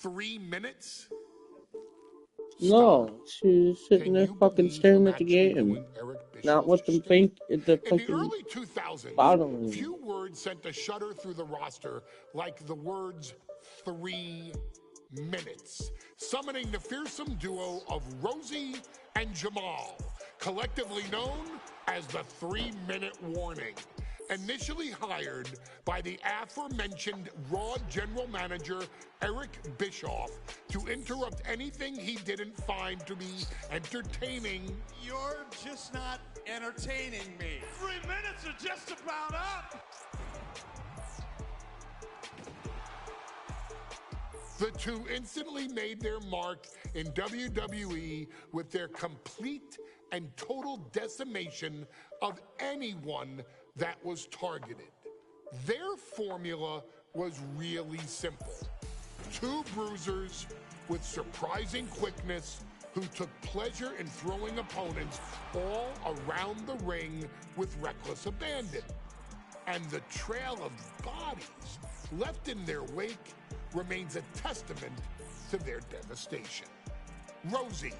3 minutes? No, she's sitting there fucking staring at the game. Not what them think the In the fucking early 2000s, bottom. few words sent a shudder through the roster like the words 3 minutes, summoning the fearsome duo of Rosie and Jamal, collectively known as the 3-minute warning. Initially hired by the aforementioned Raw general manager Eric Bischoff to interrupt anything he didn't find to be entertaining. You're just not entertaining me. 3 minutes are just about up. The two instantly made their mark in WWE with their complete and total decimation of anyone that was targeted. Their formula was really simple. Two bruisers with surprising quickness who took pleasure in throwing opponents all around the ring with reckless abandon. And the trail of bodies left in their wake remains a testament to their devastation. Rosie,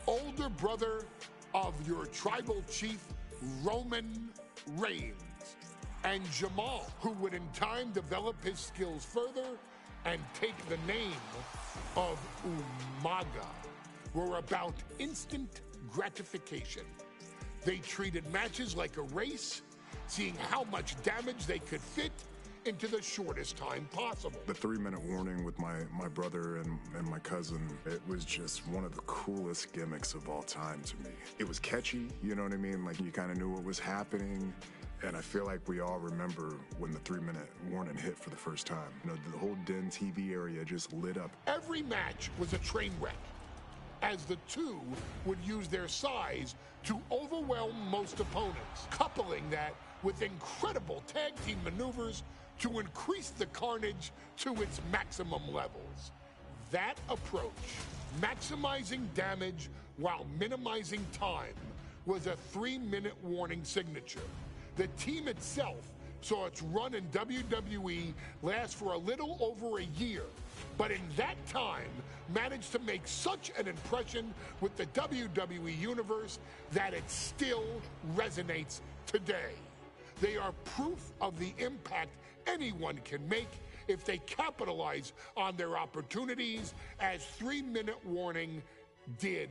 older brother of your tribal chief, Roman Reigns, and Jamal, who would in time develop his skills further and take the name of Umaga, were about instant gratification. They treated matches like a race, seeing how much damage they could fit into the shortest time possible. The 3-minute warning with my brother and my cousin, it was just one of the coolest gimmicks of all time to me. It was catchy, you know what I mean? Like, you kind of knew what was happening. And I feel like we all remember when the 3-minute warning hit for the first time. You know, the whole Den TV area just lit up. Every match was a train wreck, as the two would use their size to overwhelm most opponents, coupling that with incredible tag team maneuvers to increase the carnage to its maximum levels. That approach, maximizing damage while minimizing time, was a 3-minute warning signature. The team itself saw its run in WWE last for a little over a year, but in that time managed to make such an impression with the WWE Universe that it still resonates today. They are proof of the impact anyone can make if they capitalize on their opportunities, as 3-minute warning did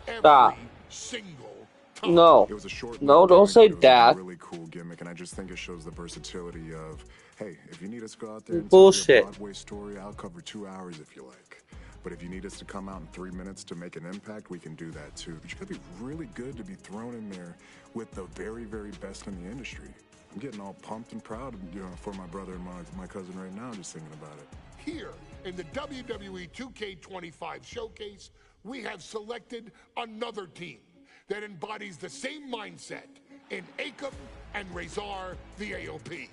every single time. No. It was a short Don't say that. It was a really cool gimmick, and I just think it shows the versatility of, hey, if you need us to go out there and Bullshit. tell a Broadway story, I'll cover 2 hours if you like. But if you need us to come out in 3 minutes to make an impact, we can do that too. But you gotta be really good to be thrown in there with the very, very best in the industry. I'm getting all pumped and proud, you know, for my brother and my cousin right now, just thinking about it. Here in the Wwe2k25 showcase, we have selected another team that embodies the same mindset in Akam and Razor the AOP.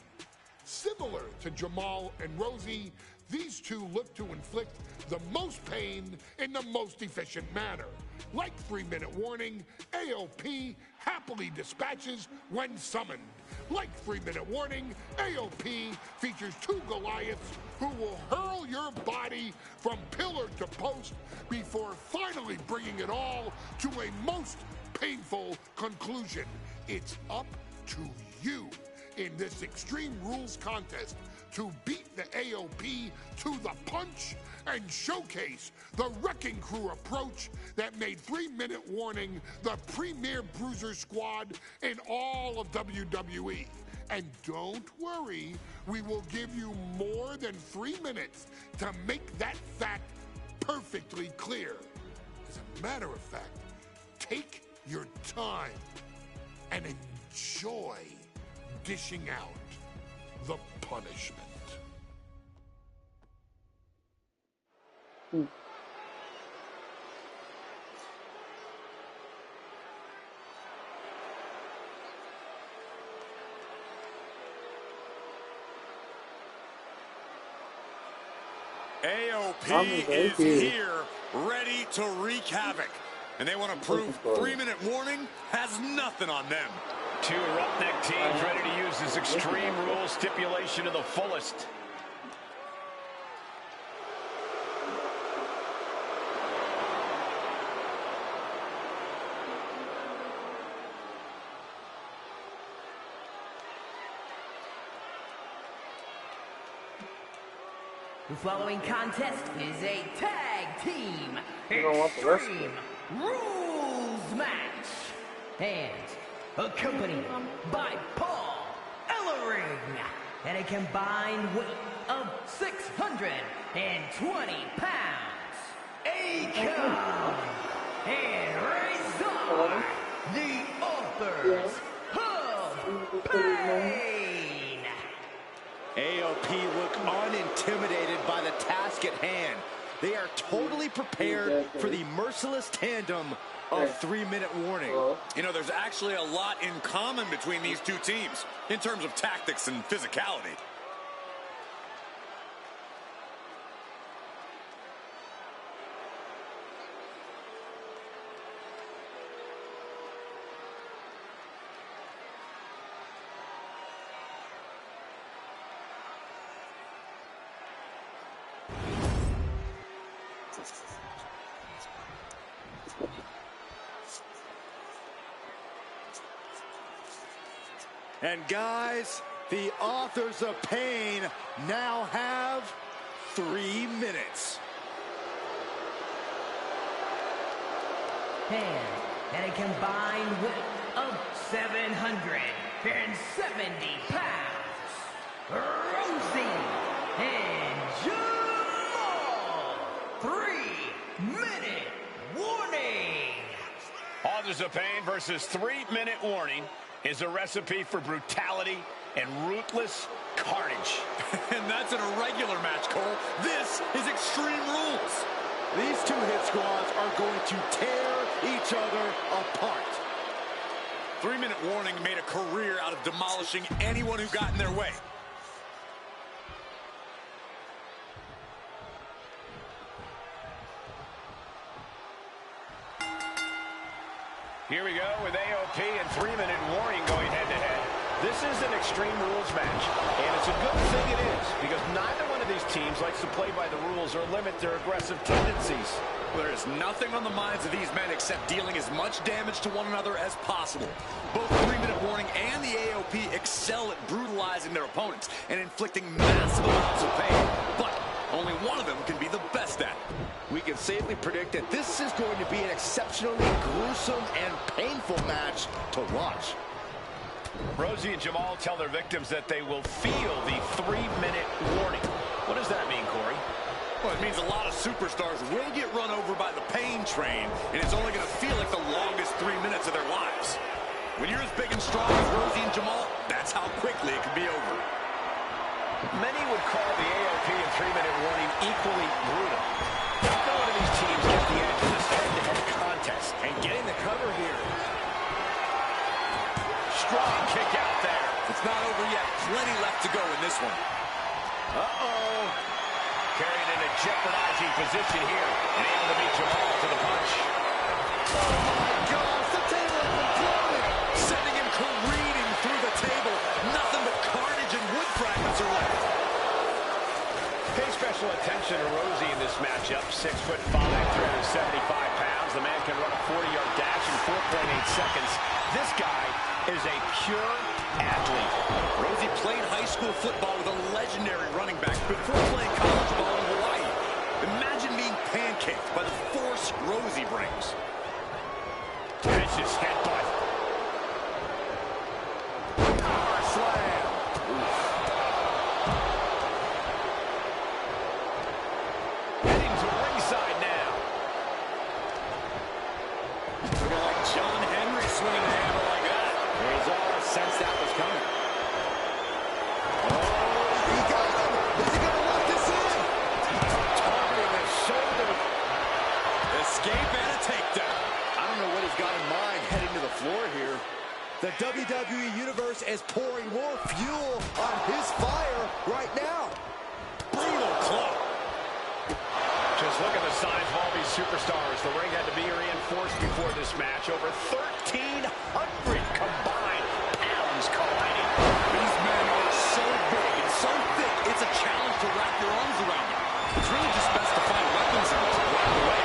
Similar to Jamal and Rosie, these two look to inflict the most pain in the most efficient manner. Like 3-minute warning, AOP happily dispatches when summoned. Like 3-minute warning, AOP features 2 Goliaths who will hurl your body from pillar to post before finally bringing it all to a most painful conclusion. It's up to you in this Extreme Rules contest to beat the AOP to the punch and showcase the Wrecking Crew approach that made 3-minute warning the premier bruiser squad in all of WWE. And don't worry, we will give you more than 3 minutes to make that fact perfectly clear. As a matter of fact, take your time and enjoy dishing out the punishment. AOP is here, ready to wreak havoc. And they want to prove 3-minute warning has nothing on them. Two roughneck teams ready to use this Extreme Rules stipulation to the fullest. The following contest is a tag team extreme rules match and accompanied by Paul Ellering and a combined weight of 620 pounds. Akon and Razor, the authors of pain. AOP look unintimidated by the task at hand. They are totally prepared for the merciless tandem of 3-minute warning. You know, there's actually a lot in common between these two teams in terms of tactics and physicality. And guys, the authors of pain now have 3 minutes. And a combined weight of 770 pounds. Rosie and Jamal. 3-minute warning. Authors of Pain versus 3-minute warning is a recipe for brutality and ruthless carnage. And that's an irregular match, Cole. This is Extreme Rules. These two hit squads are going to tear each other apart. 3-minute warning made a career out of demolishing anyone who got in their way. Here we go with AOP and 3-minute warning going head-to-head. This is an Extreme Rules match, and it's a good thing it is, because neither one of these teams likes to play by the rules or limit their aggressive tendencies. There is nothing on the minds of these men except dealing as much damage to one another as possible. Both 3-minute warning and the AOP excel at brutalizing their opponents and inflicting massive amounts of pain, but only one of them can be the best at it. We can safely predict that this is going to be an exceptionally gruesome and painful match to watch. Rosie and Jamal tell their victims that they will feel the 3-minute warning. What does that mean, Corey? Well, it means a lot of superstars will get run over by the pain train, and it's only going to feel like the longest 3 minutes of their lives. When you're as big and strong as Rosie and Jamal, that's how quickly it can be over. Many would call the AOP and 3-minute warning equally brutal. Neither one of these teams gets the edge in this head-to-head contest. And getting the cover here. Strong kick out there. It's not over yet. Plenty left to go in this one. Uh-oh. Carried in a jeopardizing position here and able to beat Jamal to the punch. Oh my gosh, the table has been blown. Sending him careening through the table. Nothing but carnage and wood fragments are left. Pay special attention to Rosie in this matchup. 6'5", 375 pounds. The man can run a 40-yard dash in 4.8 seconds. This guy is a pure athlete. Rosie played high school football with a legendary running back before playing college ball in Hawaii. Imagine being pancaked by the force Rosie brings. Vicious headbutt. Power slam. Heading to ringside now. Looking like John Henry swinging the hammer like that. Razor sensed that was coming. Oh, he got him. Is he going to lock this in? Targeting his shoulder. Escape and a takedown. I don't know what he's got in mind heading to the floor here. The WWE Universe is pouring more fuel on his fire right now. Brutal club. Just look at the size of all these superstars. The ring had to be reinforced before this match. Over 1,300 combined pounds colliding. These men are so big and so thick, it's a challenge to wrap your arms around them. It's really just best to find weapons and walk away.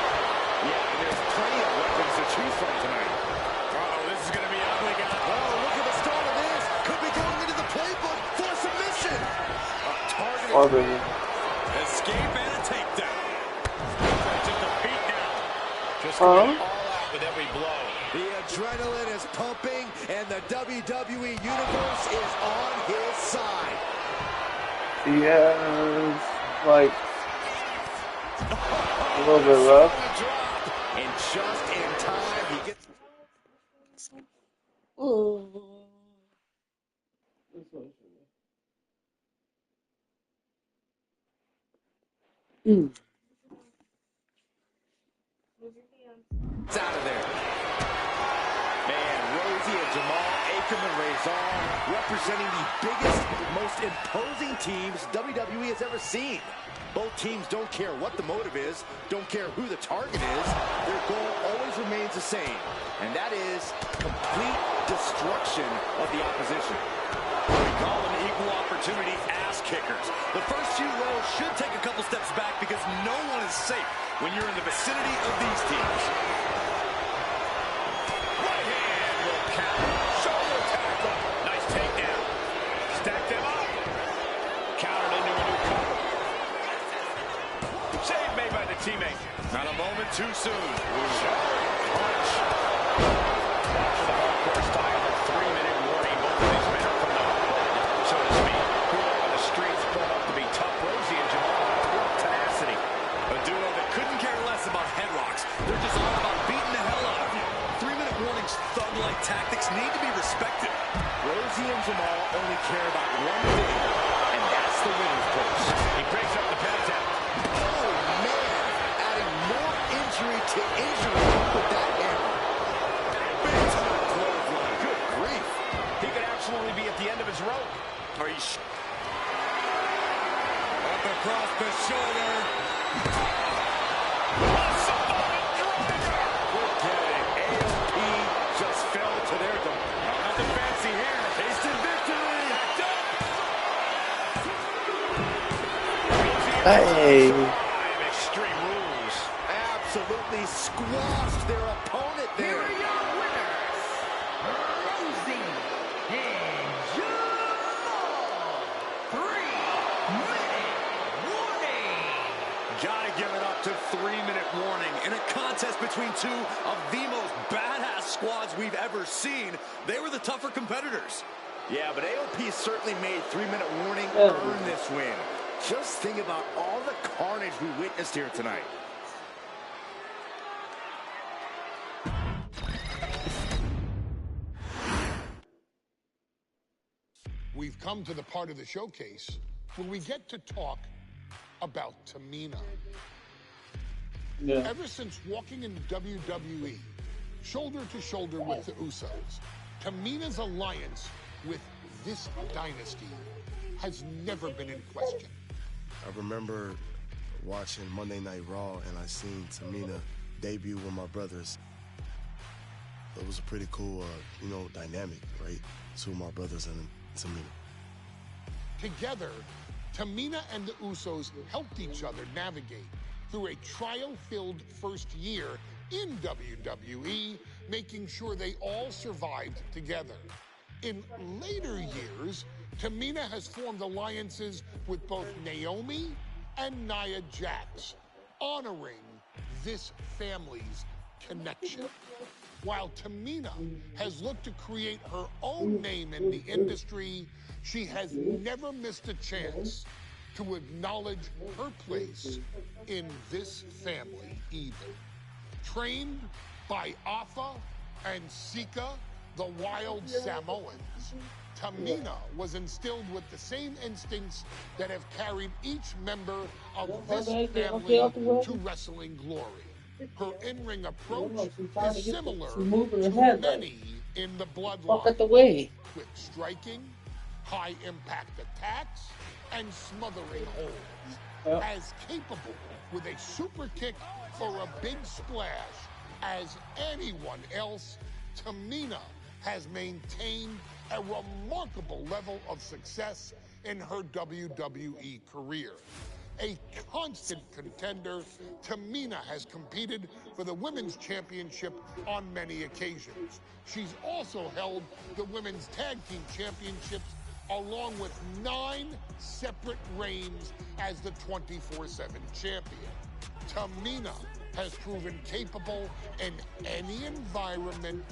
Yeah, and there's plenty of weapons to choose from tonight. Uh-oh, this is going to be ugly, guys. Oh, look at the start of this. Could be going into the playbook for submission. Or the Escape just going all out with every blow. The adrenaline is pumping, and the WWE Universe is on his side. Yeah, like a little bit rough. And just in time, he gets... It's out of there. Man, Rosie and Jamal, Akam and Razor representing the biggest, most imposing teams WWE has ever seen. Both teams don't care what the motive is, don't care who the target is. Their goal always remains the same, and that is complete destruction of the opposition. We call them equal opportunity ass kickers. The first few rows should take a couple steps back because no one is safe when you're in the vicinity of these teams. Right hand will count. Shoulder tackle. Nice takedown. Stack them up. Countered into a new cover. Save made by the teammate. Not a moment too soon. Punch. After the hardcore style of 3-minute warning, both of these men are from the hood, so to speak, who are on the streets brought up to be tough. Rosie and Jamal have real tenacity. A duo that couldn't care less about head rocks. They're just all about beating the hell out of you. 3-minute warnings, thug-like tactics need to be respected. Rosie and Jamal only care about one thing, and that's the winner's purse. He breaks up the pen attempt. Oh, man, adding more injury to injury with that hammer. Big time clothesline. Good grief. He could absolutely be at the end of his rope. Are you Up across the shoulder. AOP just fell to their demise. Nothing fancy here. Tasted victory. Hey. Extreme Rules. Absolutely squashed their opponent Here there. are your winners, Rosie and Jamal. 3-minute warning. Gotta give it up to 3-minute warning. In a contest between two of the most badass squads we've ever seen, they were the tougher competitors. Yeah, but AOP certainly made 3-minute warning earn this win. Just think about all the carnage we witnessed here tonight. We've come to the part of the showcase where we get to talk about Tamina. Yeah. Ever since walking into WWE, shoulder to shoulder with the Usos, Tamina's alliance with this dynasty has never been in question. I remember watching Monday Night Raw and I seen Tamina debut with my brothers. It was a pretty cool, dynamic, right? Two of my brothers and Tamina. Together, Tamina and the Usos helped each other navigate through a trial-filled first year in WWE, making sure they all survived together. In later years, Tamina has formed alliances with both Naomi and Nia Jax, honoring this family's connection. While Tamina has looked to create her own name in the industry, she has never missed a chance to acknowledge her place in this family either. Trained by Afa and Sika, the wild Samoans, Tamina was instilled with the same instincts that have carried each member of this family to wrestling glory. Her in-ring approach is similar to many in the bloodline. Walk out the way. Quick striking, high-impact attacks, and smothering holds. As capable with a super kick or a big splash as anyone else, Tamina has maintained a remarkable level of success in her WWE career. A constant contender, Tamina has competed for the Women's Championship on many occasions. She's also held the Women's Tag Team Championships along with 9 separate reigns as the 24/7 champion. Tamina has proven capable in any environment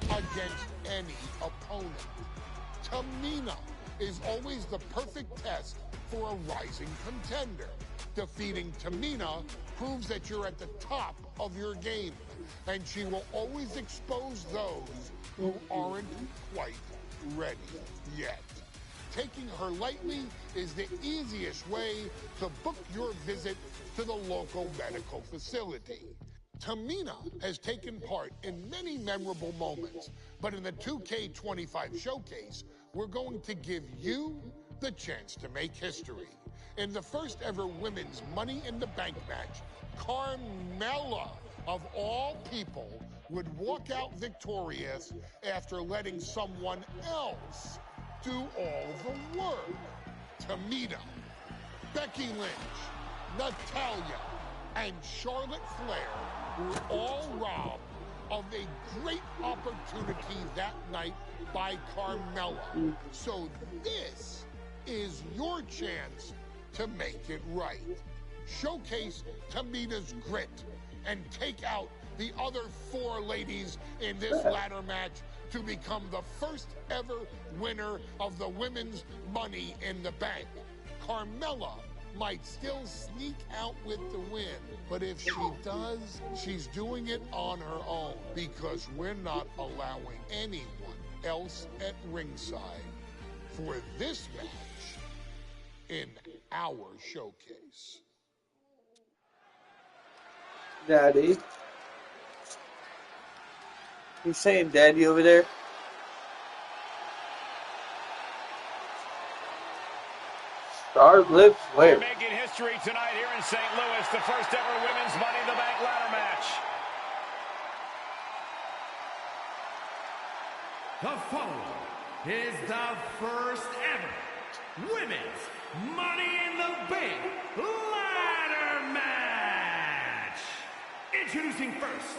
against any opponent. Tamina is always the perfect test for a rising contender. Defeating Tamina proves that you're at the top of your game, and she will always expose those who aren't quite ready yet. Taking her lightly is the easiest way to book your visit to the local medical facility. Tamina has taken part in many memorable moments, but in the 2K25 showcase, we're going to give you the chance to make history. In the first ever women's Money in the Bank match, Carmella, of all people, would walk out victorious after letting someone else do all the work. Tamina, Becky Lynch, Natalya, and Charlotte Flair were all robbed of a great opportunity that night by Carmella. So this is your chance to make it right. Showcase Tamina's grit and take out the other 4 ladies in this ladder match to become the first ever winner of the women's Money in the Bank. Carmella might still sneak out with the win, but if she does, she's doing it on her own, because we're not allowing anyone else at ringside for this match in our showcase. Daddy. You saying daddy over there? Stars lips where? Making history tonight here in St. Louis, the first ever women's Money in the Bank ladder match. The following is the first ever women's Money in the Bank ladder match. Introducing first,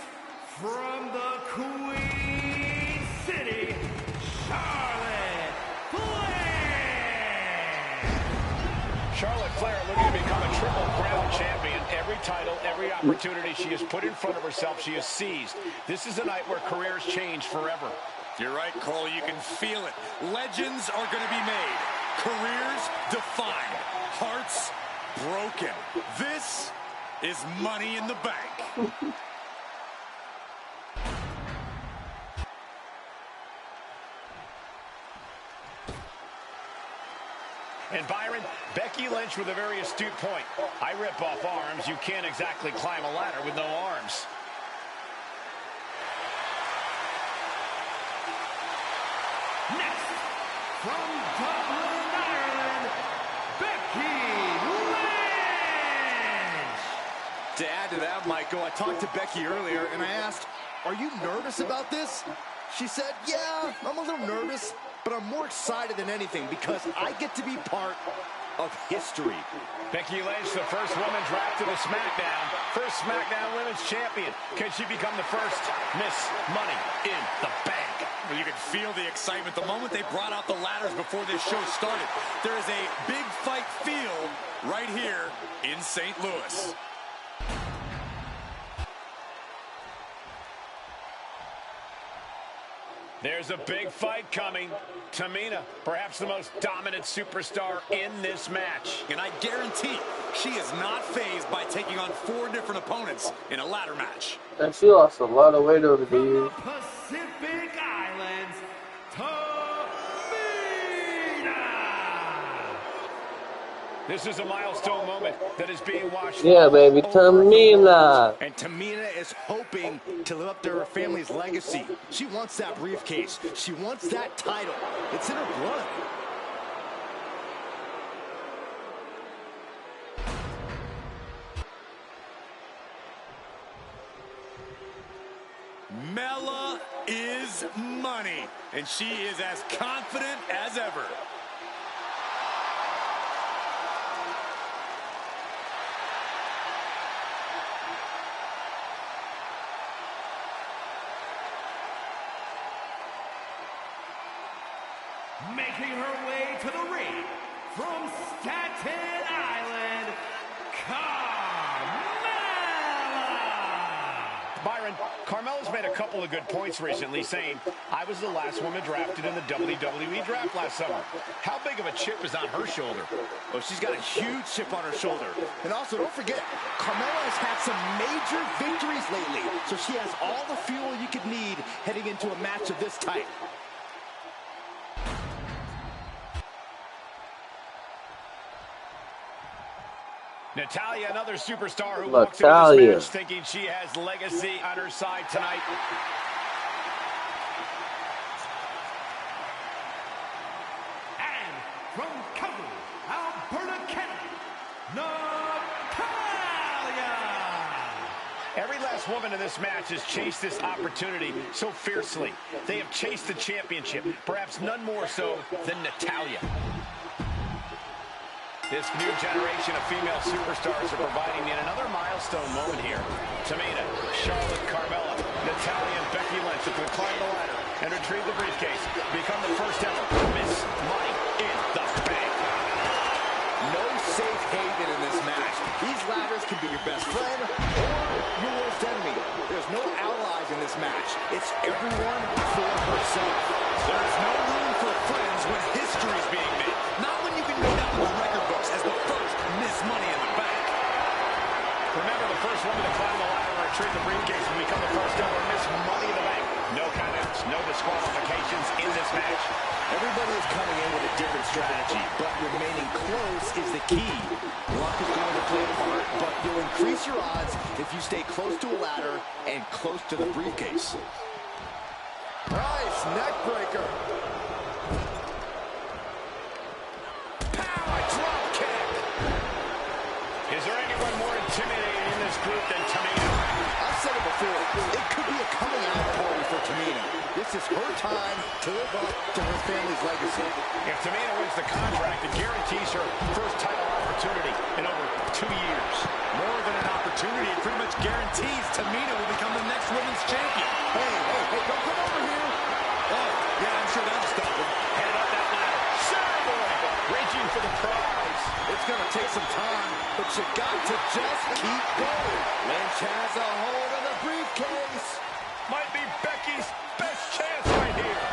from the Queen City, Charlotte Flair. Charlotte Flair looking to become a Triple Crown champion. Every title, every opportunity she has put in front of herself, she has seized. This is a night where careers change forever. You're right, Cole. You can feel it. Legends are going to be made. Careers defined. Hearts broken. This is Money in the Bank. And Byron, Becky Lynch with a very astute point. I rip off arms. You can't exactly climb a ladder with no arms. Next, from Dublin, Ireland, Becky Lynch. To add to that, Michael, I talked to Becky earlier and I asked, "Are you nervous about this?" She said, "Yeah, I'm a little nervous, but I'm more excited than anything because I get to be part of history." Becky Lynch, the first woman drafted to SmackDown. First SmackDown Women's Champion. Can she become the first Miss Money in the Bank? Well, you can feel the excitement the moment they brought out the ladders before this show started. There is a big fight feel right here in St. Louis. There's a big fight coming. Tamina, perhaps the most dominant superstar in this match. And I guarantee she is not fazed by taking on 4 different opponents in a ladder match. And she lost a lot of weight over the From the years. Pacific Islands, Tamina. This is a milestone moment that is being watched. Yeah, baby, Tamina. And Tamina is hoping to live up to her family's legacy. She wants that briefcase. She wants that title. It's in her blood. Mella is money, and she is as confident as ever. Making her way to the ring from Staten Island, Carmella. Byron, Carmella's made a couple of good points recently, saying, I was the last woman drafted in the WWE draft last summer. How big of a chip is on her shoulder? Well, she's got a huge chip on her shoulder. And also, don't forget, Carmella has had some major victories lately, so she has all the fuel you could need heading into a match of this type. Natalya, another superstar who walks into this match thinking she has legacy on her side tonight. And from Calgary, Alberta, Canada, Natalya! Every last woman in this match has chased this opportunity so fiercely. They have chased the championship, perhaps none more so than Natalya. This new generation of female superstars are providing yet another milestone moment here. Tamina, Charlotte, Carmella, Natalya, and Becky Lynch will climb the ladder and retrieve the briefcase, become the first ever Miss Money in the Bank. No safe haven in this match. These ladders can be your best friend or your worst enemy. There's no allies in this match. It's everyone for herself. There's no room for friends when history is being made. Not when you can go down the record books as the first Miss Money in the Bank. Remember, the first woman to climb the ladder and retrieve the briefcase will become the first ever Miss Money in the Bank. No countouts, no disqualifications in this match. Everybody is coming in with a different strategy, but remaining close is the key. Luck is going to play a part, but you'll increase your odds if you stay close to a ladder and close to the briefcase. Nice neck breaker. Power drop kick. Is there anyone more intimidating in this group than Tamina? I've said it before, it could be a coming out party for Tamina. This is her time to live up to her family's legacy. If Tamina wins the contract, it guarantees her first title opportunity in over 2 years. More than an opportunity, it pretty much guarantees Tamina will become the next women's champion. Hey, don't come over here. Oh, yeah, I'm sure that'll stop him. Headed up that ladder. Boy, reaching for the prize. It's going to take some time, but you got to just keep going. Lynch has a hold of the briefcase. Might be Becky's best chance right here.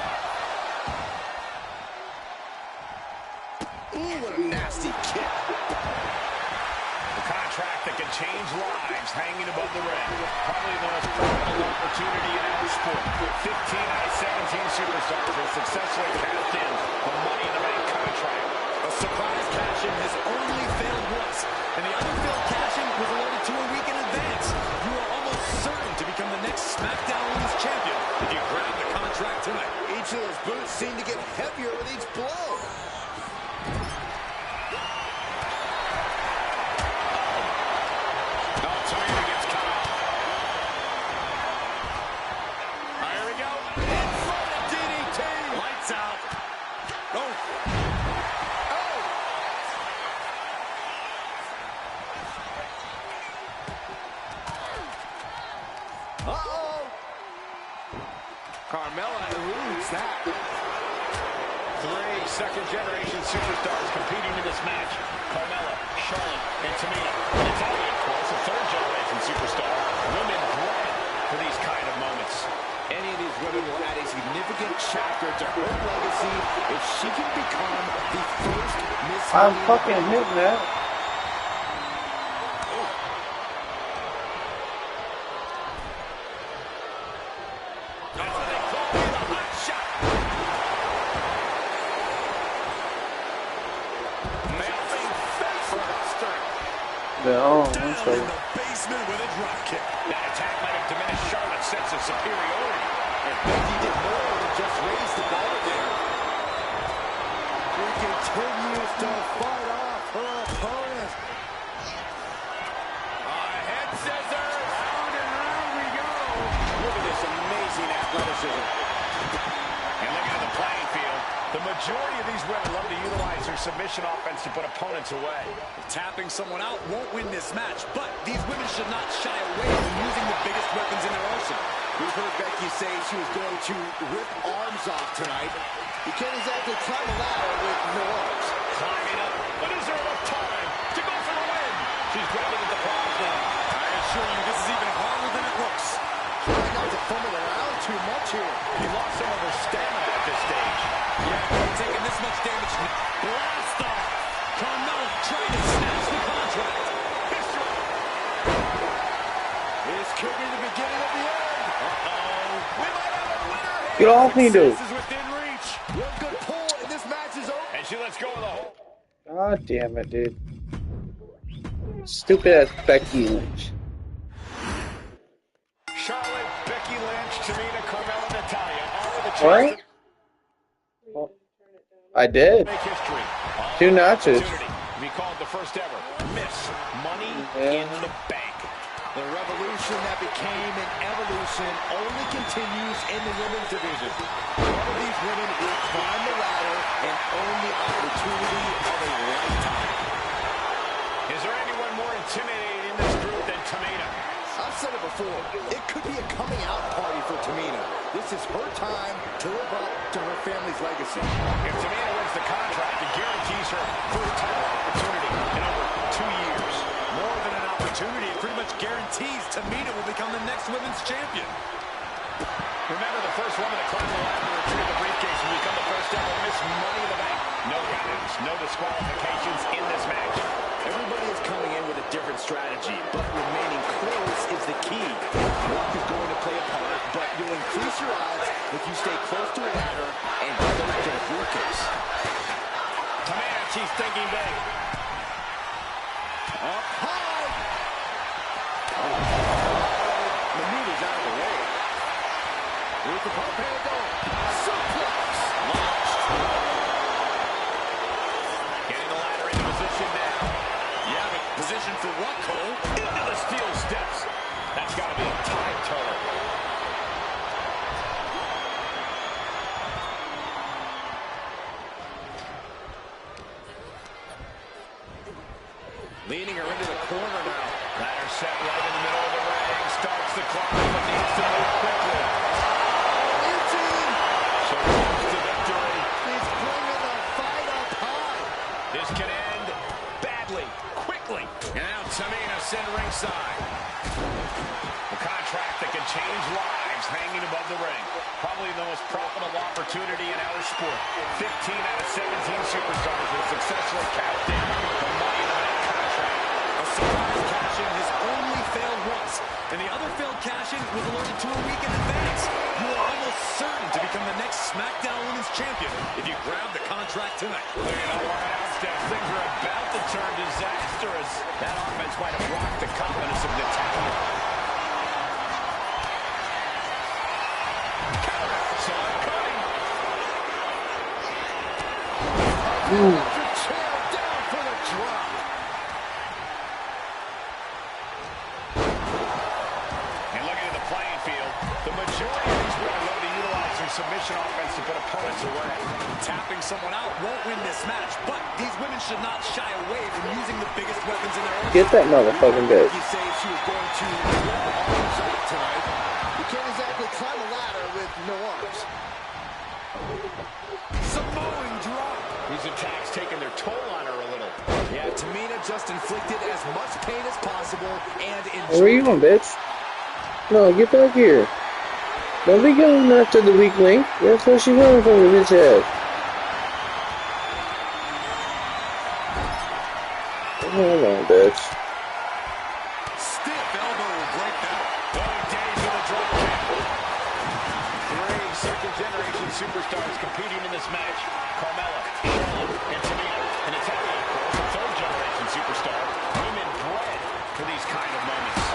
Ooh, what a nasty kick. The contract that can change lives hanging above the ring. Probably the most profitable opportunity in our sport. 15 out of 17 superstars have successfully cashed in the Money in the Bank contract. A surprise cash-in has only failed once, and the other failed cash-in was awarded to a week in advance. You are almost certain to become the next SmackDown Women's Champion if you grab the contract tonight. Each of those boots seem to get heavier with each blow. Tamina gets cut off. Here we go. In front of DDT. Lights out. Oh. Uh-oh. Carmella eludes that. 3 second-generation superstars competing in this match. Carmella, Charlotte, and Tamina. Natalya, of course, a third-generation superstar. Women bred for these kind of moments. Any of these women will add a significant chapter to her legacy if she can become the first Miss I'm Money. fucking hitting that. That's what they call the hot shot. Melting face buster. I'm sorry. In the basement with a drop kick. That attack might have diminished Charlotte's sense of superiority. And Becky did more than just raise the bar there. She continues to fight off her opponent. Head scissors. Round and round we go. Look at this amazing athleticism. And looking at the playing field, the majority of these women love to utilize their submission offense to put opponents away. Tapping someone out won't win this match, but these women should not shy away from using the biggest weapons in their arsenal. We've heard Becky say she was going to rip arms off tonight. You can't exactly climb a ladder with no arms. Climbing up, but is there enough time to go for the win? She's grabbing at the prize now. I assure you, this is even harder than it looks. too much here. He lost some of her stamina at this stage. Yeah, taking this much damage. Blast off. Carmella trying to snatch the contract. History. This could be the beginning of the end. Uh-oh. We might have a winner here. Get off me, dude. This is within reach. One good pull, and this match is over. And she lets go of the hole. God damn it, dude. Stupid ass Becky Lynch. Charlotte, Becky Lynch, Tamina, Carmella, Natalya. All of the What? chances Well, I did. to make history. 2 notches. To be called the first ever Miss Money Yeah. in the Bank. The revolution that became an evolution only continues in the women's division. One of these women will climb the ladder and earn the opportunity of a lifetime. Is there anyone more intimidating in this group than Tamina? I've said it before, it could be a coming out party for Tamina. This is her time to live up to her family's legacy. If Tamina wins the contract, it guarantees her first title opportunity in over 2 years. More than an opportunity, it pretty much guarantees Tamina will become the next women's champion. Remember, the first woman to climb the ladder to retrieve the briefcase will become the first ever Miss Money in the Bank. No countouts, no disqualifications in this match. Everybody is coming in with a different strategy, but remaining close is the key. Luck is going to play a part, but you'll increase your odds if you stay close to a ladder and close to the briefcase. Tamina, she's thinking big. Up high! The move is out of the way. Here's the pump handle. Suplex! Launched. Getting the ladder into position now. Yeah, but position for what, Cole? Into the steel steps. That's got to be a tide turner. Leading her into the corner now. Ladder set right in the middle of the ring. Starts the clock, but needs to move quickly. So close to victory. He's bringing the fight up high. This can end badly, quickly. And now Tamina sent ringside. A contract that can change lives hanging above the ring. Probably the most profitable opportunity in our sport. 15 out of 17 superstars will successfully cashed in the Money in the Bank contract. A surprise cash-in has only failed once, and the other failed cash-in was alerted to a week in advance. You are almost certain to become the next SmackDown Women's Champion if you grab the contract tonight. Look at how right out steps. Things are about to turn disastrous. That offense might have rocked the confidence of Natalya. Saw it coming. Chair down for the drop. And looking at the playing field, the majority of these women love to utilize their submission offense to put opponents away. Tapping someone out won't win this match, but these women should not shy away from using the biggest weapons in their arsenal. Get that motherfucking bitch. You say she was going to rip arms out tonight. You can't exactly climb a ladder with no arms. Samoan drop. These attacks taking their toll on her a little. Yeah, Tamina just inflicted as much pain as possible and Where you going, bitch? No, get back here. Don't be going after the weak link. That's what she running from the bitch ass. Hold on, bitch. Stiff elbow will break that. Early days of the drop kick. 3 second-generation superstars competing in this match. Carmella, Charlotte, and Tamina. And Natalya, of course, a third-generation superstar. Women bred for these kind of moments.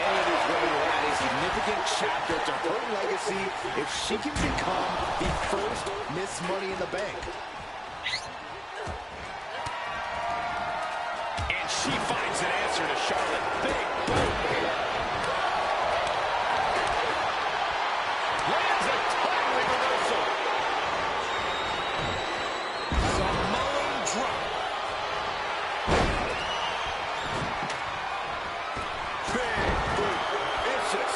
any of these women will add a significant chapter to her legacy if she can become the first Miss Money in the Bank. And she finds an answer to Charlotte. Big boom. Lands a timely reversal. Samoan drop. Big boom. Vicious.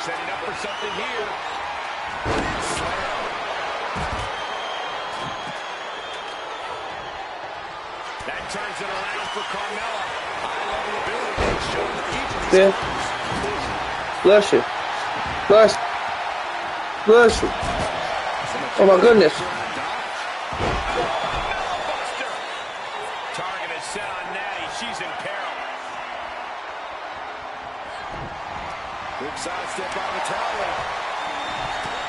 Setting up for something here. Big slam. That turns it around for Carmella. High-level ability being shown each Biff. Bless you. Bless. Bless you. Oh my goodness. Target is set on Natty. She's in peril. Big side step on the towel.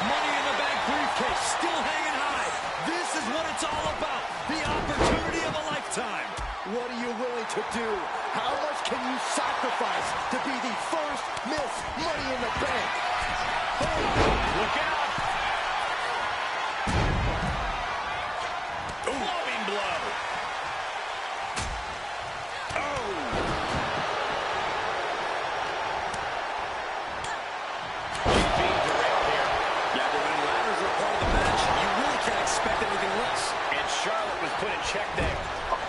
Money in the bank briefcase still hanging high. This is what it's all about. The opportunity of a lifetime. What are you willing to do? How much can you sacrifice to be the first Miss Money in the Bank? Look out. Loving blow. Oh. Being derailed here. Yeah, but when ladders are part of the match, you really can't expect anything less. And Charlotte was put in check there.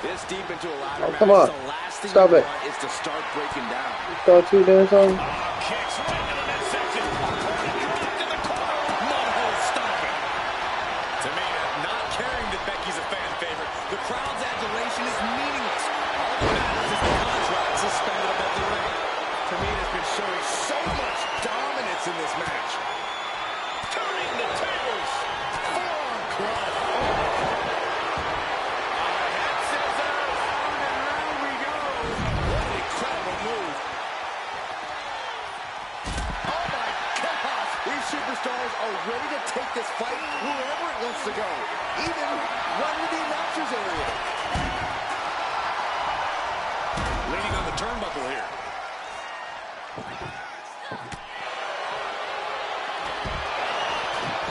This deep into a ladder match, come on. the last thing Stop you it. want is to start breaking down. Start 2 doing something. Kicks right into the midsection. Dropped in the corner. Mudhole stomping. Tamina not caring that Becky's a fan favorite. The crowd's adulation is meaningless. All that matters is the contract suspended above the ring. Tamina's been showing so much dominance in this match. Turning the tables. Forearm club. Head scissors. And round we go. What an incredible move. Oh my gosh! These superstars are ready to take this fight wherever it wants to go. Even run to the announcer's area. Leaning on the turnbuckle here.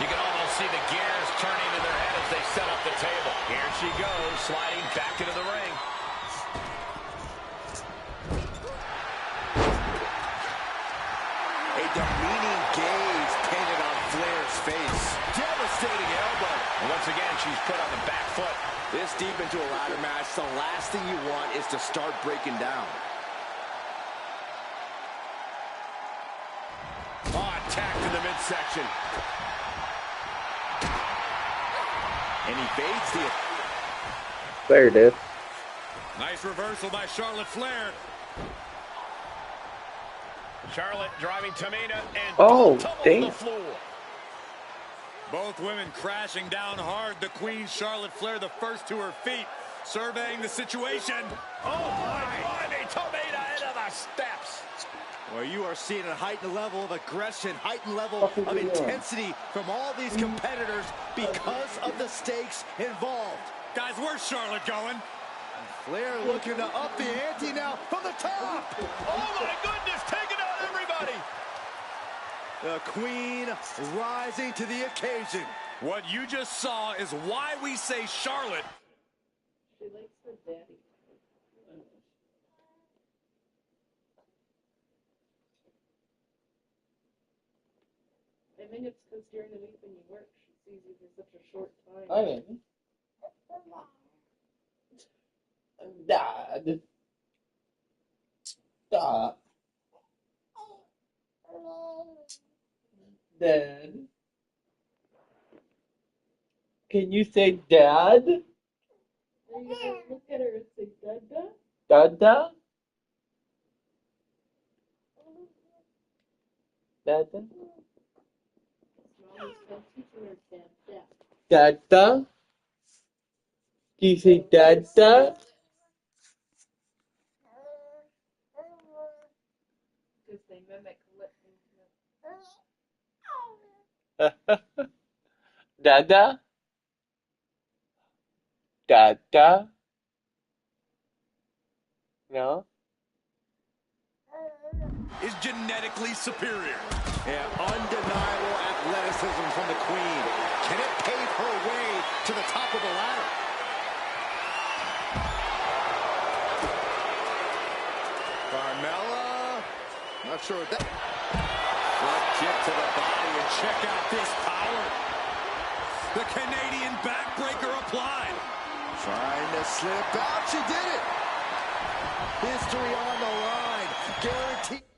You can almost see the gears turning in their head as they set up the table. Here she goes, sliding back into the ring. A demeaning gaze painted on Flair's face. Devastating elbow. And once again, she's put on the back foot. This deep into a ladder match, the last thing you want is to start breaking down. Oh, attacked in the midsection. And he evades the... There it is. Nice reversal by Charlotte Flair. Charlotte driving Tamina and Oh, tumble damn. to the floor. Both women crashing down hard. The Queen, Charlotte Flair, the first to her feet, surveying the situation. Oh, my God, a Tamina into the steps. Well, you are seeing a heightened level of aggression, heightened level of intensity from all these competitors because of the stakes involved. Guys, where's Charlotte going? Flair looking to up the ante now from the top. Oh, my goodness, taking out everybody. The Queen rising to the occasion. What you just saw is why we say Charlotte. She likes her daddy. I think it's because during the week when you work, she sees you for such a short time. I am. Dad. Stop. Dad. Can you say Dad? There you go. Look at her and say, Dada. Dada? Dada? Mommy's been teaching her Dada. Dada? Do you say Dada? Because they mimic lip movement. Dada? Dada? No? Is genetically superior. Yeah, undeniable athleticism from the Queen. Can it pave her way to the top of the ladder? Carmella, not sure what that... Front kick to the body, and check out this power. The Canadian backbreaker applied. Trying to slip out, she did it. History on the line, guaranteed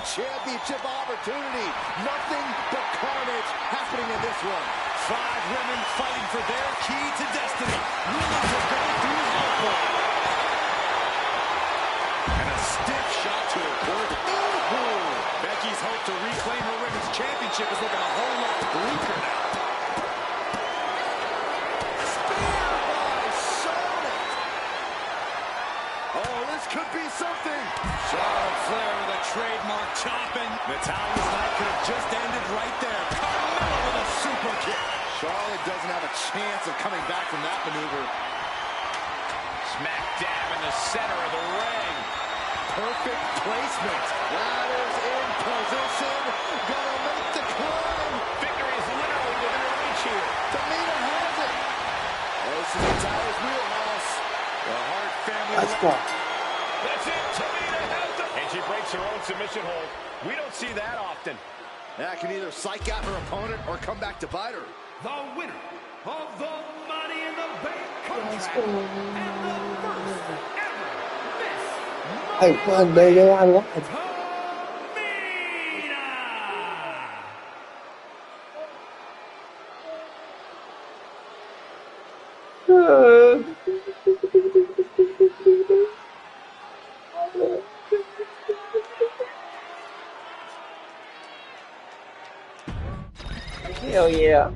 championship opportunity. Nothing but carnage happening in this one. 5 women fighting for their key to destiny. Willing to go through hellfire. And a stiff shot. to reclaim her women's championship is looking a whole lot bleaker now. Spear by Charlotte. Oh, this could be something. Charlotte Flair with a trademark chopping. Natalia's night could have just ended right there. Carmella with a super kick. Charlotte doesn't have a chance of coming back from that maneuver. Smack dab in the center of the ring. Perfect placement. Ladders in position. Gonna make the climb. Victory is literally within her reach here. Tamina has it. This is Natalia's wheelhouse. The Hart family. Let's go. That's it. Tamina has it. And she breaks her own submission hold. We don't see that often. That can either psych out her opponent or come back to bite her. The winner of the Money in the Bank contract and the first ever Miss Hey, fun, baby. I love it. Tamina. Hell yeah.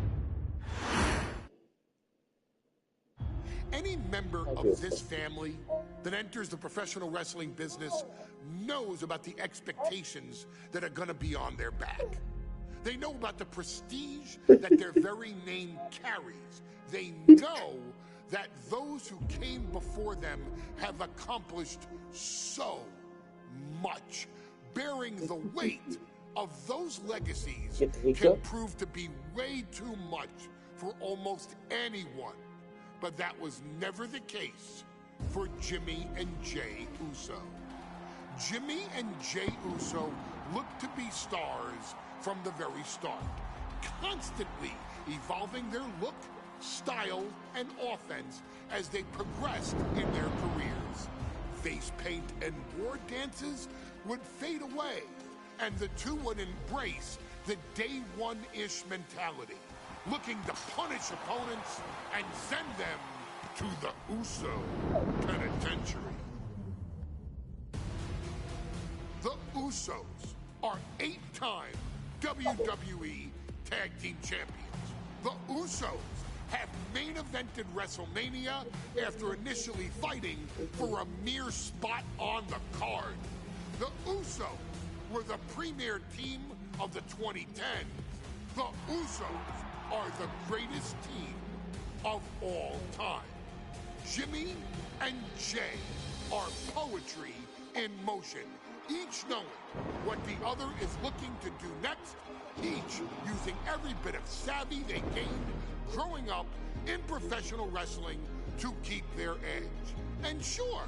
Any member of this family that enters the professional wrestling business knows about the expectations that are going to be on their back. They know about the prestige that their very name carries. They know that those who came before them have accomplished so much. Bearing the weight of those legacies can prove to be way too much for almost anyone. But that was never the case for Jimmy and Jey Uso. Jimmy and Jey Uso looked to be stars from the very start, constantly evolving their look, style, and offense as they progressed in their careers. Face paint and war dances would fade away, and the two would embrace the day one-ish mentality, looking to punish opponents and send them to the Uso penitentiary. The Usos are 8-time WWE Tag Team Champions. The Usos have main evented WrestleMania after initially fighting for a mere spot on the card. The Usos were the premier team of the 2010s. The Usos are the greatest team of all time. Jimmy and Jey are poetry in motion, each knowing what the other is looking to do next, each using every bit of savvy they gained growing up in professional wrestling to keep their edge. And sure,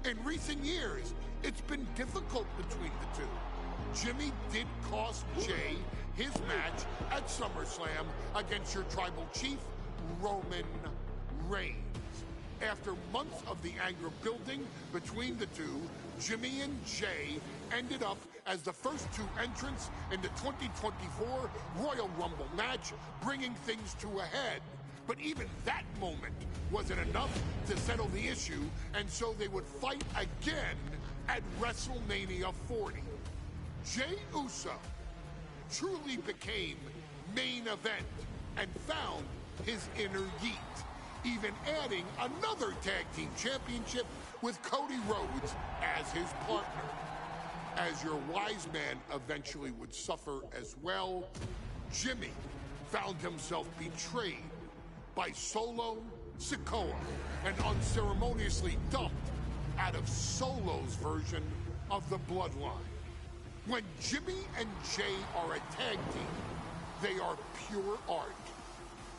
in recent years, it's been difficult between the two. Jimmy did cost Jey his match at SummerSlam against your tribal chief, Roman Reigns. After months of the anger building between the two, Jimmy and Jey ended up as the first two entrants in the 2024 Royal Rumble match, bringing things to a head. But even that moment wasn't enough to settle the issue, and so they would fight again at WrestleMania 40. Jey Uso truly became main event and found his inner yeet, even adding another tag team championship with Cody Rhodes as his partner. As your wise man eventually would suffer as well, Jimmy found himself betrayed by Solo Sikoa and unceremoniously dumped out of Solo's version of the Bloodline. When Jimmy and Jey are a tag team, they are pure art.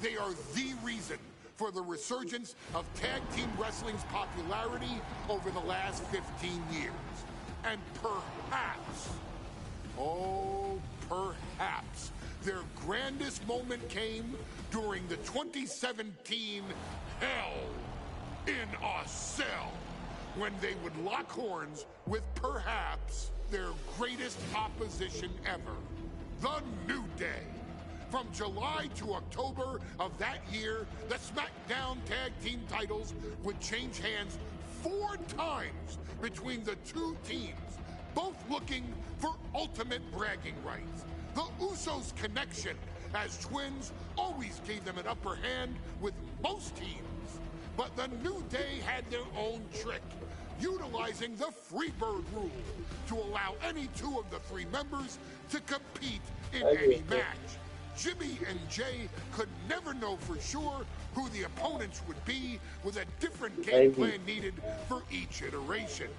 They are the reason for the resurgence of tag team wrestling's popularity over the last 15 years. And perhaps, oh, perhaps, their grandest moment came during the 2017 Hell in a Cell, when they would lock horns with perhaps their greatest opposition ever, The New Day. From July to October of that year, the SmackDown Tag Team titles would change hands 4 times between the two teams, both looking for ultimate bragging rights. The Usos' connection as twins always gave them an upper hand with most teams. But the New Day had their own trick, utilizing the Freebird rule to allow any two of the three members to compete in any match. Jimmy and Jay could never know for sure who the opponents would be, with a different game plan needed for each iteration.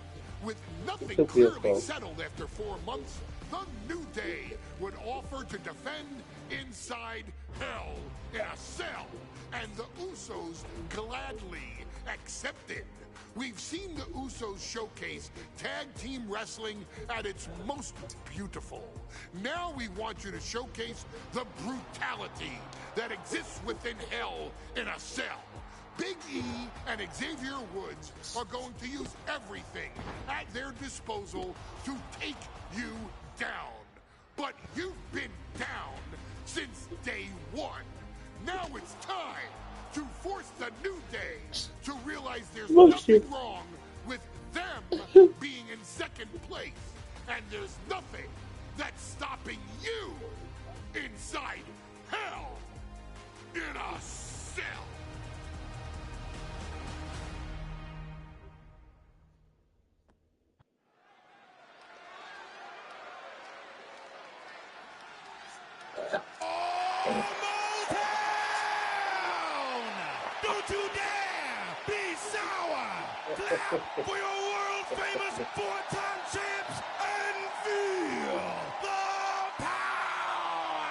With nothing clearly settled after 4 months, the New Day would offer to defend inside Hell in a Cell, and the Usos gladly accepted. We've seen the Usos showcase tag team wrestling at its most beautiful. Now we want you to showcase the brutality that exists within Hell in a Cell. Big E and Xavier Woods are going to use everything at their disposal to take you down. But you've been down since day one. Now it's time to force the New Day to realize there's nothing wrong with them being in second place. And there's nothing that's stopping you inside Hell in a Cell. Don't you dare be sour! Clap for your world-famous four-time champs and feel the power!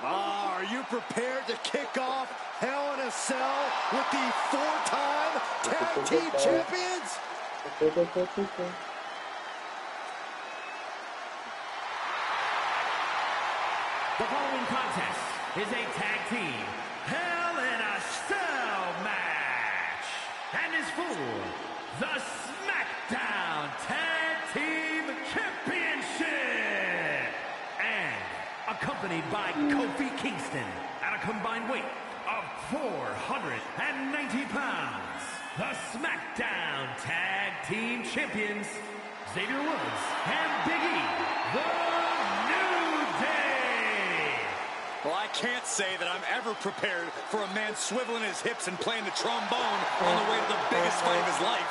Are you prepared to kick off Hell in a Cell with the four-time tag team champions? The following contest is a tag team Hell in a Cell match and is for the SmackDown Tag Team Championship, and accompanied by Kofi Kingston at a combined weight of 490 pounds. The SmackDown Tag Team Champions, Xavier Woods and Big E, the New Day. Well, I can't say that I'm ever prepared for a man swiveling his hips and playing the trombone on the way to the biggest fight of his life.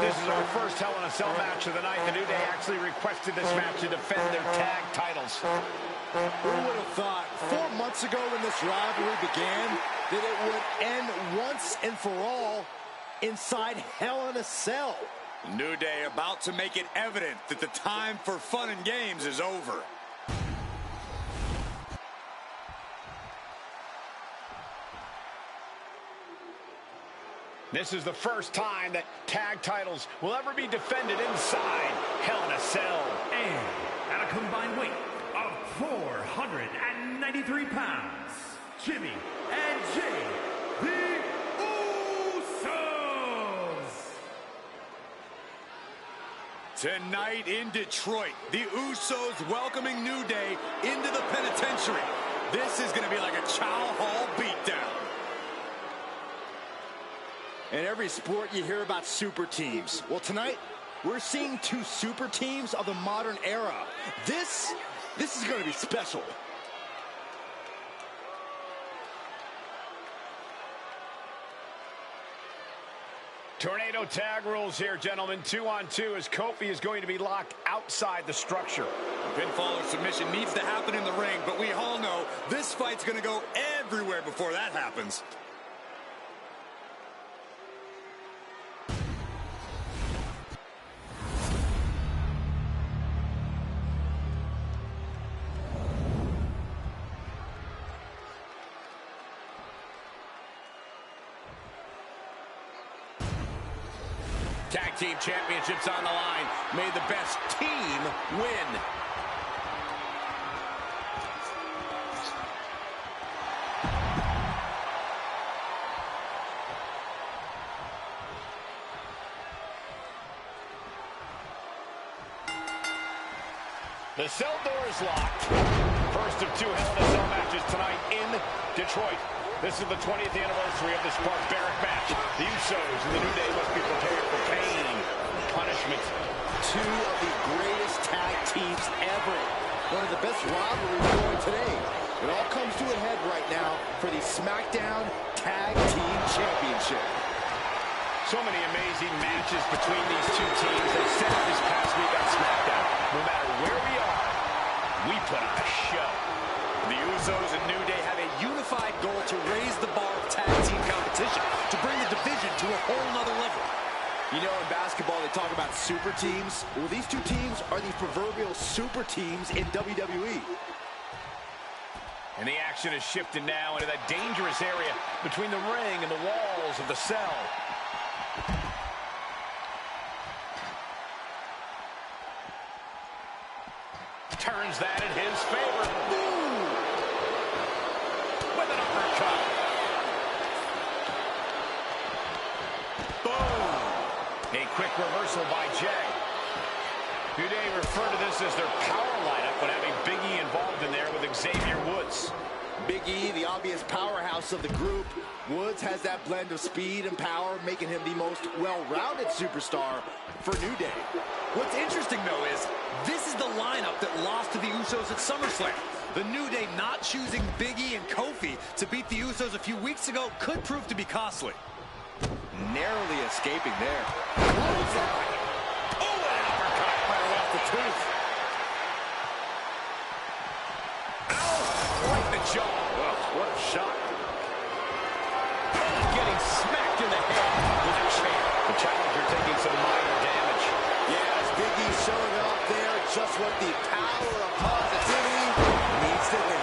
This is our first Hell in a Cell match of the night. The New Day actually requested this match to defend their tag titles. Who would have thought 4 months ago when this rivalry began that it would end once and for all inside Hell in a Cell? New Day about to make it evident that the time for fun and games is over. This is the first time that tag titles will ever be defended inside Hell in a Cell. And at a combined weight of 493 pounds, Jimmy and Jay, the Usos. Tonight in Detroit, the Usos welcoming New Day into the penitentiary. This is going to be like a Chow Hall beatdown. In every sport, you hear about super teams. Well, tonight, we're seeing two super teams of the modern era. This is going to be special. Tornado tag rules here, gentlemen. 2-on-2 as Kofi is going to be locked outside the structure. Pinfall or submission needs to happen in the ring, but we all know this fight's going to go everywhere before that happens. Tag team championships on the line. May the best team win. The cell door is locked. First of two Hell in a Cell matches tonight in Detroit. This is the 20th anniversary of this barbaric match. The Usos and the New Day must be prepared for pain punishment. Two of the greatest tag teams ever. One of the best rivalries going today. It all comes to a head right now for the SmackDown Tag Team Championship. So many amazing matches between these two teams. They set up this past week on SmackDown. No matter where we are, we put on a show. The Usos and New Day have a unified goal to raise the bar of tag team competition, to bring the division to a whole nother level. You know, in basketball, they talk about super teams. Well, these two teams are the proverbial super teams in WWE. And the action has shifted now into that dangerous area between the ring and the walls of the cell. Turns that in his favor. Ooh. With an uppercut. Boom. A quick reversal by Jay. New Day refer to this as their power lineup when having Big E involved in there with Xavier Woods. Big E, the obvious powerhouse of the group. Woods has that blend of speed and power, making him the most well-rounded superstar for New Day. What's interesting, though, is this is the lineup that lost to the Usos at SummerSlam. The New Day not choosing Big E and Kofi to beat the Usos a few weeks ago could prove to be costly. Narrowly escaping there. Oh, an uppercut right off the tooth. Ow! Right in the jaw. Oh, what a shot. Getting smacked in the head with a chair. The challenger taking some minor damage. Yes, Big E showing up there just what the power of positivity needs to win.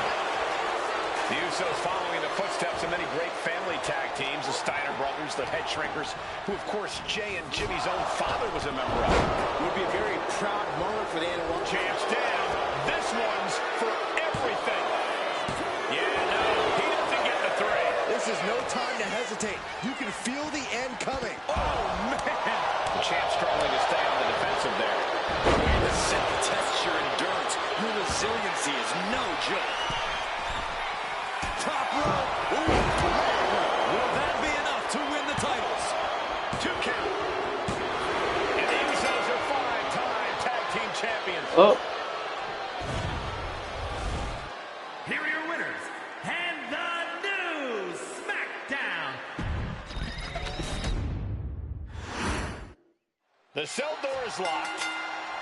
The Usos following the footsteps of many great family tag teams, the Steiner brothers, the Head Shrinkers, who, of course, Jay and Jimmy's own father was a member of. It would be a very proud moment for the Animal. Champs down. This one's for everything. Yeah, no, he doesn't get the three. This is no time to hesitate. You can feel the end coming. Oh, man. The champ struggling to stay on the defensive there. Way to set the test your endurance. Your resiliency is no joke. Top rope. Ooh. Will that be enough to win the titles? 2 count. And the Usos are 5-time tag team champions. Oh. Here are your winners, and the new SmackDown. The cell door is locked.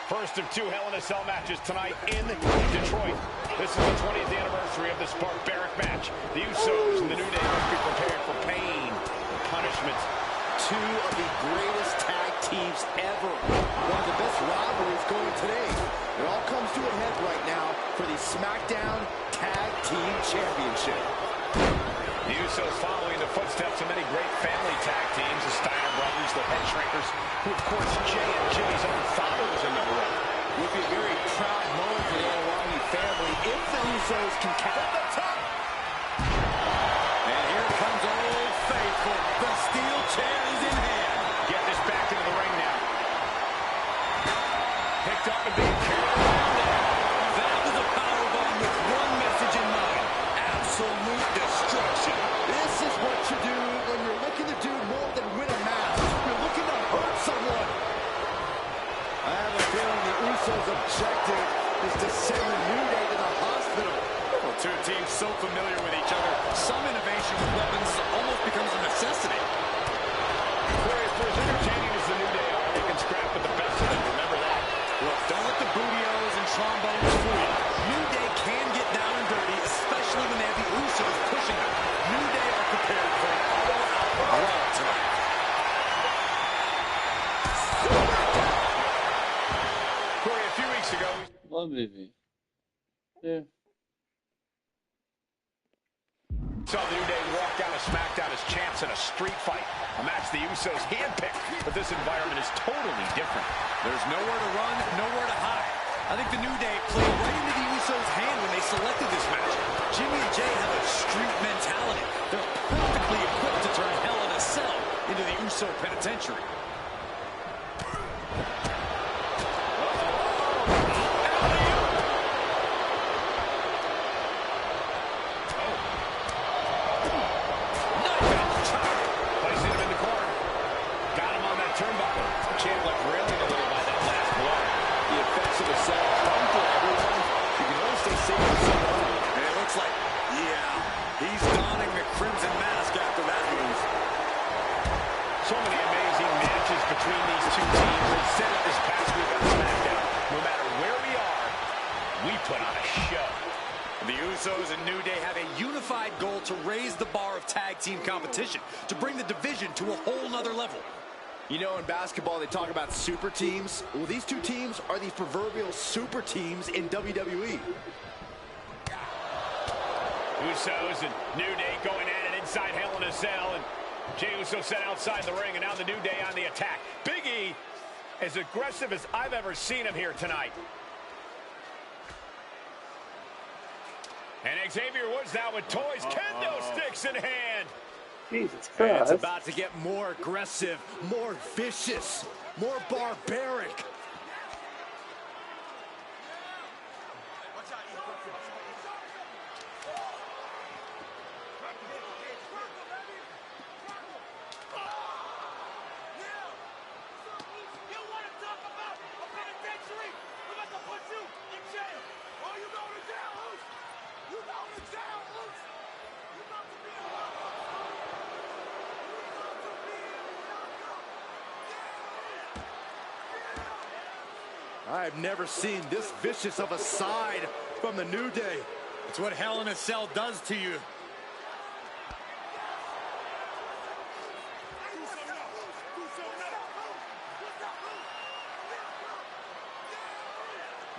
First of 2 Hell in a Cell matches tonight in Detroit. This is the 20th anniversary of this barbaric match. The Usos and the New Day must be prepared for pain and punishment. Two of the greatest tag teams ever. One of the best rivalries going today. It all comes to a head right now for the SmackDown Tag Team Championship. The Usos following the footsteps of many great family tag teams, the Steiner brothers, the Head Shrinkers, who, of course, Jay and Jimmy's own father was a member of. It would be a very proud moment for the Anawami family if the Usos can catch the top. And here comes Old Faithful. The steel chair is in hand. Get this back into the ring now. Picked up and being carried around there. That was a powerbomb with one message in mind. Absolute destruction. This is what you do when you're looking to do more than win a match. You're looking to hurt someone. I have a feeling the Usos' objective is to send the New Day to the hospital. Well, two teams so familiar with each other, some innovation with weapons almost becomes a necessity. For as entertaining as the New Day are, they can scrap with the best of them. Remember that. Look, don't let the bootios and trombones fool you. New Day can get down and dirty, especially when they have the Usos pushing them. New Day are prepared for an all-out brawl tonight. Corey, a few weeks ago, Love Vivi. Yeah. saw the New Day walk out of SmackDown as champs in a street fight. A match the Usos handpicked, but this environment is totally different. There's nowhere to run, nowhere to hide. I think the New Day played right into the Usos' hand when they selected this match. Jimmy and Jay have a street mentality. They're perfectly equipped to turn Hell in a Cell into the Uso penitentiary. Placing him in the corner. Got him on that turnbuckle. The champ left railing a little So many amazing matches between these two teams. They said it this past week on SmackDown. No matter where we are, we put on a show. The Usos and New Day have a unified goal to raise the bar of tag team competition, to bring the division to a whole nother level. You know, in basketball, they talk about super teams. Well, these two teams are the proverbial super teams in WWE. Usos and New Day going at it inside Hell in a Cell, and Jey Uso set outside the ring, and now the New Day on the attack. Big E, as aggressive as I've ever seen him here tonight. And Xavier Woods now with toys, kendo sticks in hand. Jesus And Christ. it's about to get more aggressive, more vicious, more barbaric. I've never seen this vicious of a side from the New Day. It's what Hell in a Cell does to you.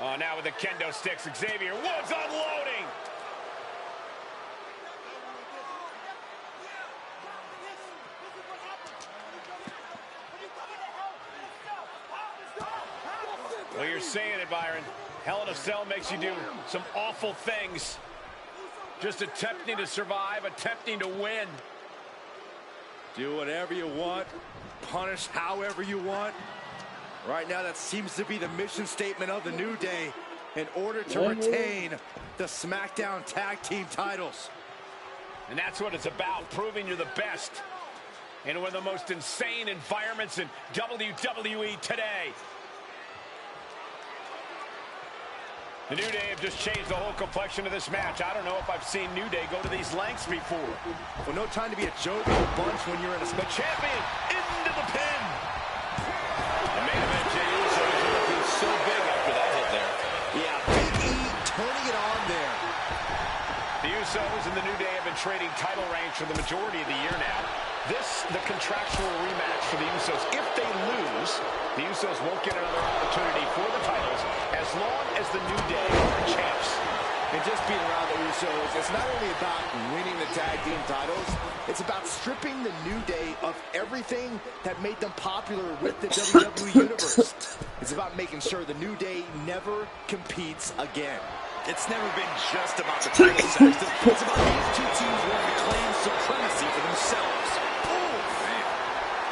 Oh, now with the kendo sticks, Xavier Woods unloading. Well, you're saying it, Byron. Hell in a Cell makes you do some awful things. Just attempting to survive, attempting to win. Do whatever you want, punish however you want. Right now, that seems to be the mission statement of the New Day in order to retain the SmackDown Tag Team titles. And that's what it's about, proving you're the best in one of the most insane environments in WWE today. The New Day have just changed the whole complexion of this match. I don't know if I've seen New Day go to these lengths before. Well, no time to be a jovial bunch when you're in a... The champion into the pin. The main event, Jey Uso is looking so big after that hit there. Yeah, Big E turning it on there. The Usos and the New Day have been trading title reigns for the majority of the year now. This, the contractual rematch for the Usos. If they lose, the Usos won't get another opportunity for the titles as long as the New Day are champs. And just being around the Usos, it's not only about winning the tag team titles, it's about stripping the New Day of everything that made them popular with the WWE Universe. It's about making sure the New Day never competes again. It's never been just about the title sex. It's about these two teams wanting to claim supremacy for themselves. Oh, man.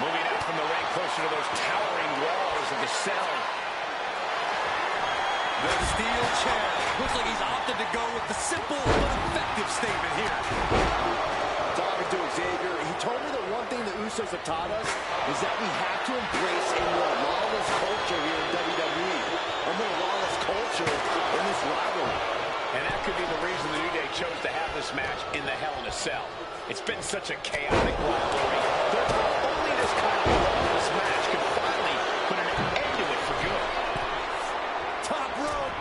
Moving out from the ring closer to those towering walls of the cell. The steel chair. Looks like he's opted to go with the simple but effective statement here. Talking to Xavier, he told me that one thing the Usos have taught us is that we have to embrace a more lawless culture here in WWE. A more lawless culture in this rivalry. And that could be the reason the New Day chose to have this match in the Hell in a Cell. It's been such a chaotic rivalry. Therefore, only this kind of lawless match could finally put an end to it for good. Top rope.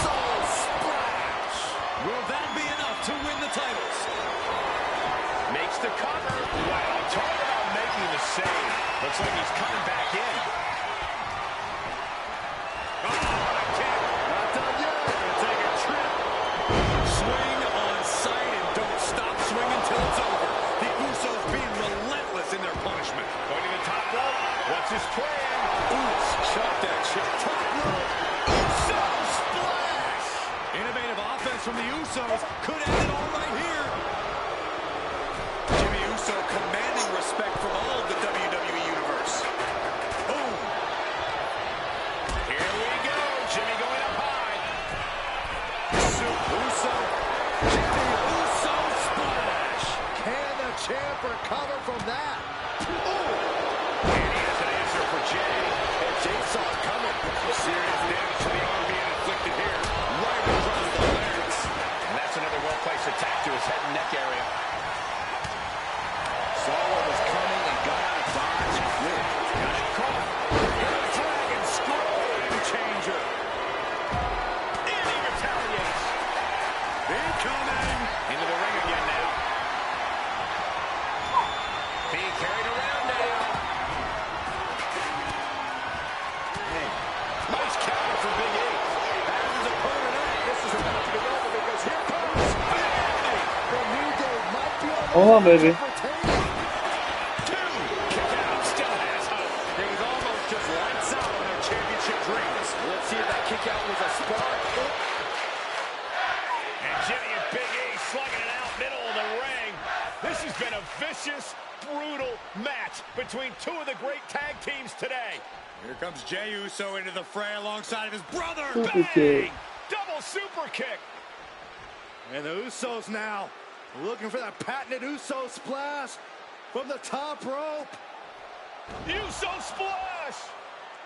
Soul splash. Will that be enough to win the titles? Makes the cover. Wow, talk about making the save. Looks like he's coming back in. Oh, what a kick. Not done yet. Gonna take a trip. Swing on sight and don't stop swinging till it's over. The Usos being relentless in their punishment. Going to the top rope. What's his plan? Ooh, chop that shit. Top rope. Uso splash. Innovative offense from the Usos could end it all right here. Jimmy Uso commanding respect from all of the WWE Universe. Boom. Here we go. Jimmy going up high. Uso. Jimmy Uso splash. Can the champ recover from that? And he has an answer for Jey. And Jey saw it coming. Serious damage to the arm being inflicted here. Right across the larynx. And that's another well-placed attack to his head and neck area. Saw what was coming and Hold on, baby. Two. Kick out. Still has hope. It was almost just lights out on their championship dreams. Let's see if that kick out was a spark. And Jimmy and Big E slugging it out middle of the ring. This has been a vicious, brutal match between two of the great tag teams today. Here comes Jey Uso into the fray alongside of his brother. Super Bang! kick. Double super kick. And the Usos now looking for that patented Uso splash from the top rope. Uso splash.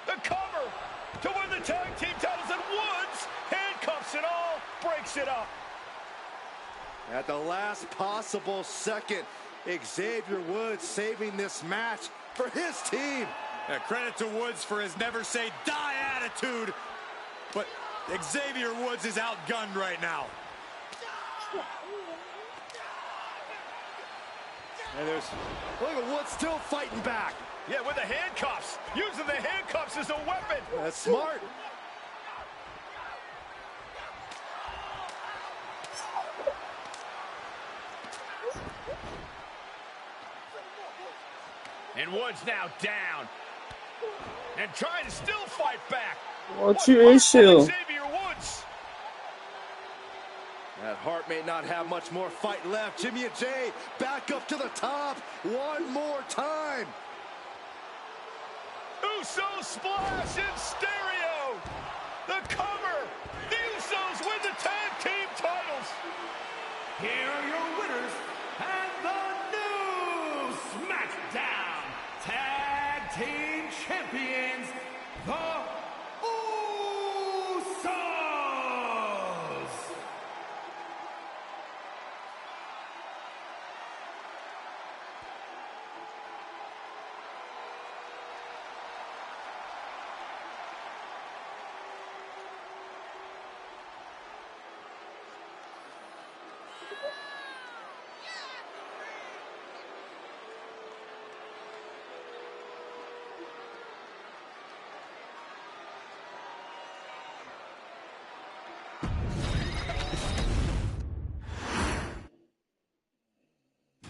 The cover to win the tag team titles, and Woods handcuffs it all, breaks it up. At the last possible second, Xavier Woods saving this match for his team. Credit to Woods for his never say die attitude, but Xavier Woods is outgunned right now. And look at Woods still fighting back. Yeah, with the handcuffs. Using the handcuffs as a weapon. That's smart. And Woods now down. And trying to still fight back. What's your issue? Xavier Woods. That Hart may not have much more fight left. Jimmy and Jey back up to the top one more time. Uso splash in stereo. The cover. The Usos win the tag team titles. Here are your winners and the new SmackDown Tag Team Champions, the Usos!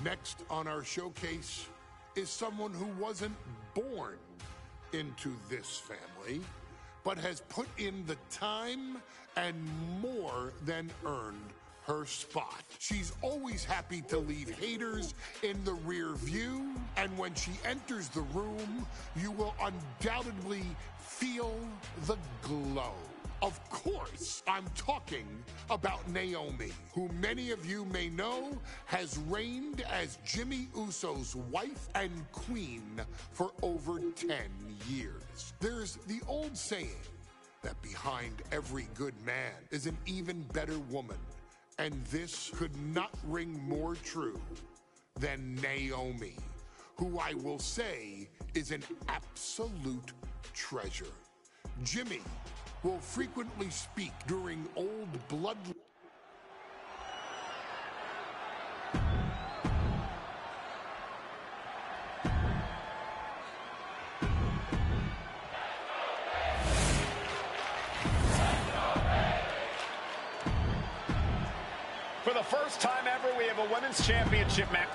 Next on our showcase is someone who wasn't born into this family, but has put in the time and more than earned her spot. She's always happy to leave haters in the rear view, and when she enters the room, you will undoubtedly feel the glow. Of course, I'm talking about Naomi, who many of you may know has reigned as Jimmy Uso's wife and queen for over 10 years. There's the old saying that behind every good man is an even better woman, and this could not ring more true than Naomi, who I will say is an absolute treasure. Jimmy will frequently speak during old blood. For the first time ever, we have a women's championship match.